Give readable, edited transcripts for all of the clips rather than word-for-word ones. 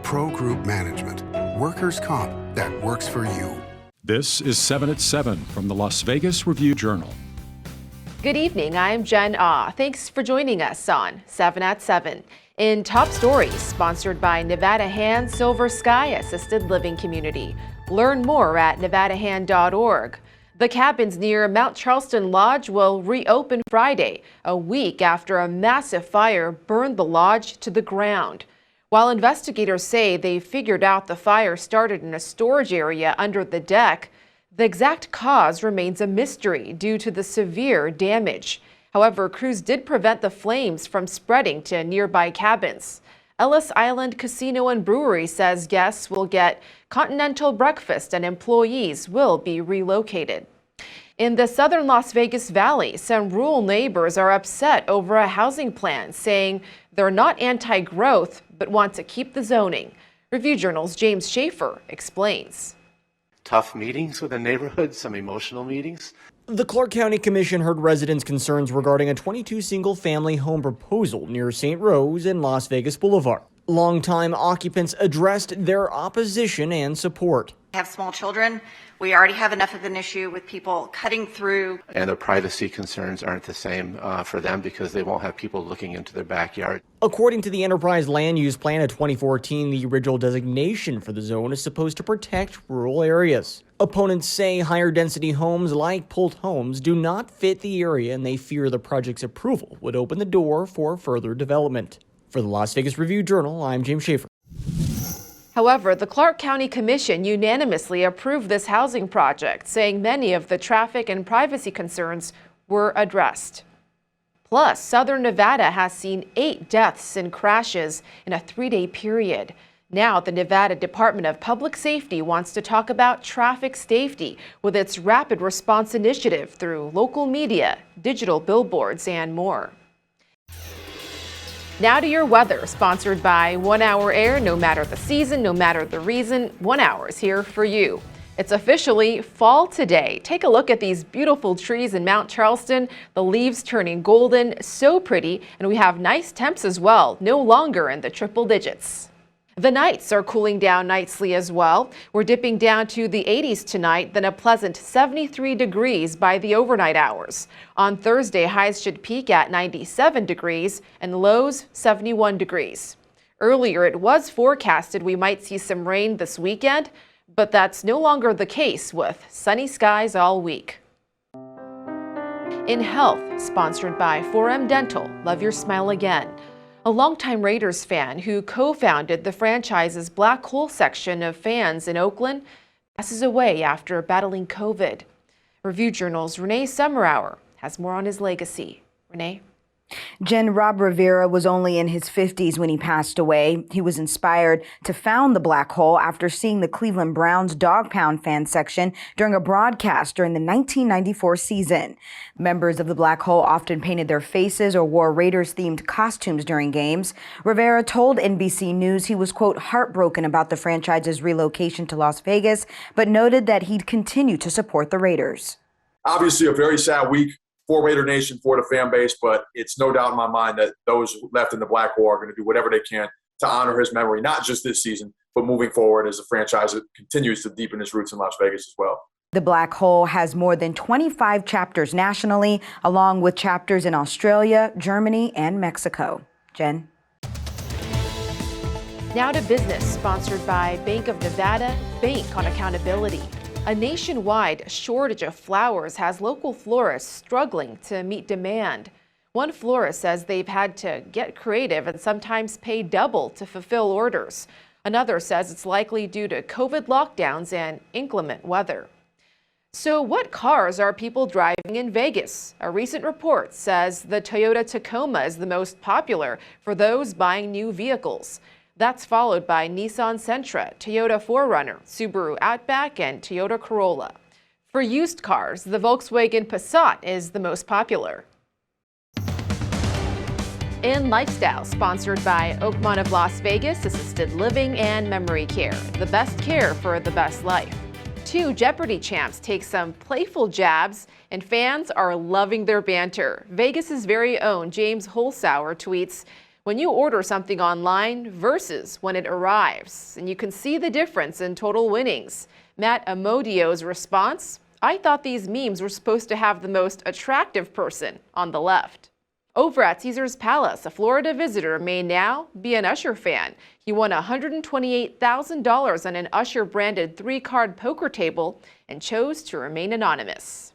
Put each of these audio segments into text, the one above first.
Pro Group Management. Workers' comp that works for you. This is 7 at 7 from the Las Vegas Review-Journal. Good evening, I'm Jen Ah. Thanks for joining us on 7 at 7. In Top Stories, sponsored by Nevada Hand Silver Sky Assisted Living Community. Learn more at nevadahand.org. The cabins near Mount Charleston Lodge will reopen Friday, a week after a massive fire burned the lodge to the ground. While investigators say they figured out the fire started in a storage area under the deck, the exact cause remains a mystery due to the severe damage. However, crews did prevent the flames from spreading to nearby cabins. Ellis Island Casino and Brewery says guests will get continental breakfast and employees will be relocated. In the southern Las Vegas Valley, some rural neighbors are upset over a housing plan, saying they're not anti-growth but want to keep the zoning. Review-Journal's James Schaefer explains. Tough meetings with the neighborhood, some emotional meetings. The Clark County Commission heard residents' concerns regarding a 22 single-family home proposal near St. Rose and Las Vegas Boulevard. Longtime occupants addressed their opposition and support. I have small children. We already have enough of an issue with people cutting through. And the privacy concerns aren't the same for them because they won't have people looking into their backyard. According to the Enterprise Land Use Plan of 2014, the original designation for the zone is supposed to protect rural areas. Opponents say higher density homes like Pult homes do not fit the area, and they fear the project's approval would open the door for further development. For the Las Vegas Review-Journal, I'm James Schaefer. However, the Clark County Commission unanimously approved this housing project, saying many of the traffic and privacy concerns were addressed. Plus, southern Nevada has seen 8 deaths in crashes in a 3-day period. Now, the Nevada Department of Public Safety wants to talk about traffic safety with its rapid response initiative through local media, digital billboards, and more. Now to your weather, sponsored by 1 Hour Air. No matter the season, no matter the reason, 1 hour is here for you. It's officially fall today. Take a look at these beautiful trees in Mount Charleston. The leaves turning golden, so pretty, and we have nice temps as well, no longer in the triple digits. The nights are cooling down nicely as well. We're dipping down to the 80s tonight, then a pleasant 73 degrees by the overnight hours. On Thursday, highs should peak at 97 degrees and lows 71 degrees. Earlier, it was forecasted we might see some rain this weekend, but that's no longer the case with sunny skies all week. In health, sponsored by 4M Dental, love your smile again. A longtime Raiders fan who co-founded the franchise's Black Hole section of fans in Oakland passes away after battling COVID. Review-Journal's Renee Summerhour has more on his legacy. Renee? Jen, Rob Rivera was only in his 50s when he passed away. He was inspired to found the Black Hole after seeing the Cleveland Browns Dog Pound fan section during a broadcast during the 1994 season. Members of the Black Hole often painted their faces or wore Raiders-themed costumes during games. Rivera told NBC News he was, quote, heartbroken about the franchise's relocation to Las Vegas, but noted that he'd continue to support the Raiders. Obviously a very sad week for Raider Nation, for the fan base, but it's no doubt in my mind that those left in the Black Hole are going to do whatever they can to honor his memory, not just this season, but moving forward as the franchise continues to deepen its roots in Las Vegas as well. The Black Hole has more than 25 chapters nationally, along with chapters in Australia, Germany, and Mexico. Jen? Now to business, sponsored by Bank of Nevada, Bank on Accountability. A nationwide shortage of flowers has local florists struggling to meet demand. One florist says they've had to get creative and sometimes pay double to fulfill orders. Another says it's likely due to COVID lockdowns and inclement weather. So what cars are people driving in Vegas? A recent report says the Toyota Tacoma is the most popular for those buying new vehicles. That's followed by Nissan Sentra, Toyota 4Runner, Subaru Outback, and Toyota Corolla. For used cars, the Volkswagen Passat is the most popular. In Lifestyle, sponsored by Oakmont of Las Vegas Assisted Living and Memory Care, the best care for the best life. 2 Jeopardy champs take some playful jabs, and fans are loving their banter. Vegas's very own James Holzhauer tweets, when you order something online versus when it arrives. And you can see the difference in total winnings. Matt Amodio's response: I thought these memes were supposed to have the most attractive person on the left. Over at Caesars Palace, a Florida visitor may now be an Usher fan. He won $128,000 on an Usher-branded 3-card poker table and chose to remain anonymous.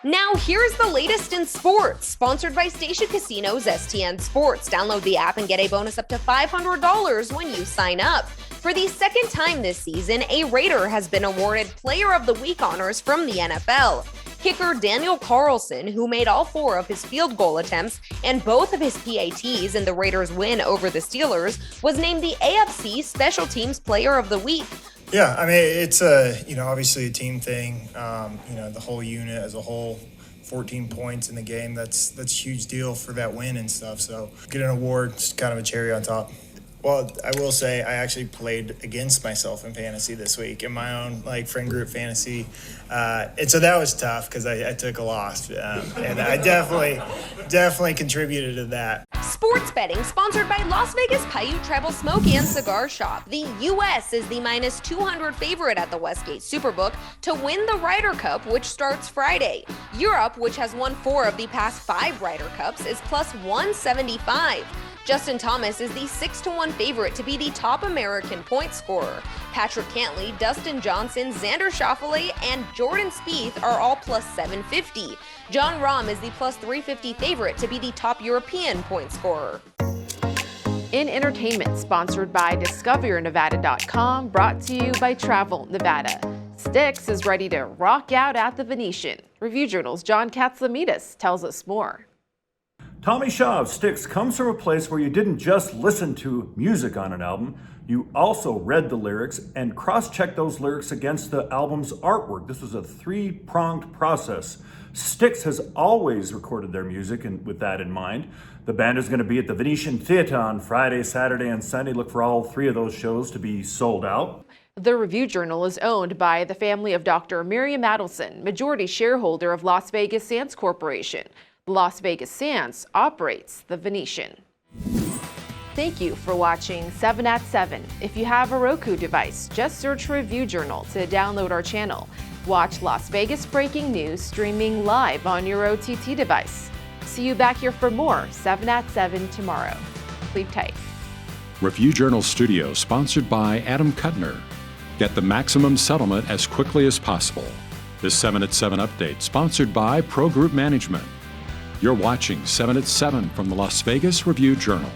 Now here's the latest in sports, sponsored by Station Casino's STN Sports. Download the app and get a bonus up to $500 when you sign up. For the second time this season, a Raider has been awarded Player of the Week honors from the NFL. Kicker Daniel Carlson, who made all 4 of his field goal attempts and both of his PATs in the Raiders' win over the Steelers, was named the AFC Special Teams Player of the Week. Yeah, I mean, it's obviously a team thing. The whole unit as a whole, 14 points in the game, that's a huge deal for that win and stuff. So get an award, it's kind of a cherry on top. Well, I will say I actually played against myself in fantasy this week in my own friend group fantasy, and so that was tough because I took a loss, and I definitely contributed to that. Sports betting sponsored by Las Vegas Paiute Tribal Smoke and Cigar Shop. The U.S. is the minus 200 favorite at the Westgate Superbook to win the Ryder Cup, which starts Friday. Europe, which has won 4 of the past 5 Ryder Cups, is plus 175. Justin Thomas is the 6-1 favorite to be the top American point scorer. Patrick Cantley, Dustin Johnson, Xander Schauffele, and Jordan Spieth are all plus 750. John Rahm is the plus 350 favorite to be the top European point scorer. In entertainment, sponsored by DiscoverYourNevada.com, brought to you by Travel Nevada. Styx is ready to rock out at the Venetian. Review Journal's John Katslamidas tells us more. Tommy Shaw of Styx comes from a place where you didn't just listen to music on an album, you also read the lyrics and cross-checked those lyrics against the album's artwork. This was a 3-pronged process. Styx has always recorded their music, and with that in mind, the band is going to be at the Venetian Theatre on Friday, Saturday, and Sunday. Look for all 3 of those shows to be sold out. The Review Journal is owned by the family of Dr. Miriam Adelson, majority shareholder of Las Vegas Sands Corporation. Las Vegas Sands operates the Venetian. Thank you for watching 7 at 7. If you have a Roku device, just search Review Journal to download our channel. Watch Las Vegas breaking news streaming live on your OTT device. See you back here for more 7 at 7 tomorrow. Sleep tight. Review Journal Studio, sponsored by Adam Kuttner. Get the maximum settlement as quickly as possible. This 7 at 7 update, sponsored by Pro Group Management. You're watching 7 at 7 from the Las Vegas Review Journal.